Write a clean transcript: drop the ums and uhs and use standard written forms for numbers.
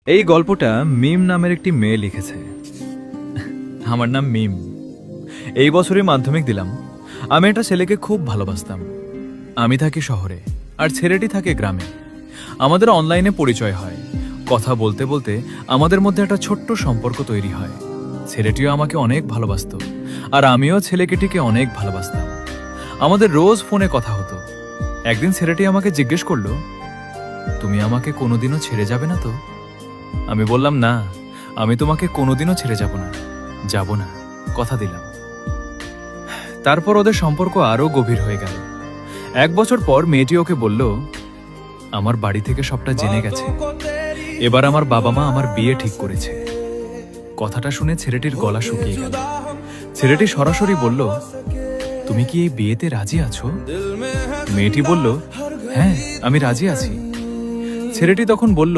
এই গল্পটা মিম নামের একটি মেয়ে লিখেছে। আমার নাম মিম। এই বছরই মাধ্যমিক দিলাম। আমি একটা ছেলেকে খুব ভালোবাসতাম। আমি থাকি শহরে আর ছেলেটি থাকে গ্রামে। আমাদের অনলাইনে পরিচয় হয়। কথা বলতে বলতে আমাদের মধ্যে একটা ছোট্ট সম্পর্ক তৈরি হয়। ছেলেটিও আমাকে অনেক ভালোবাসতো আর আমিও ছেলেটিকে অনেক ভালোবাসতাম। আমাদের রোজ ফোনে কথা হতো। একদিন ছেলেটি আমাকে জিজ্ঞেস করলো, তুমি আমাকে কোনোদিনও ছেড়ে যাবে না তো? আমি বললাম, না, আমি তোমাকে কোনোদিনও ছেড়ে যাব না, কথা দিলাম। তারপর ওদের সম্পর্ক আরো গভীর হয়ে গেল। 1 বছর পর মেয়েটি ওকে বলল, আমার বাড়ি থেকে সবটা জেনে গেছে। এবার আমার বাবা মা আমার বিয়ে ঠিক করেছে। কথাটা শুনে ছেলেটির গলা শুকিয়ে গেল। ছেলেটি সরাসরি বলল, তুমি কি এই বিয়েতে রাজি আছো? মেয়েটি বলল, হ্যাঁ, আমি রাজি আছি। ছেলেটি তখন বলল,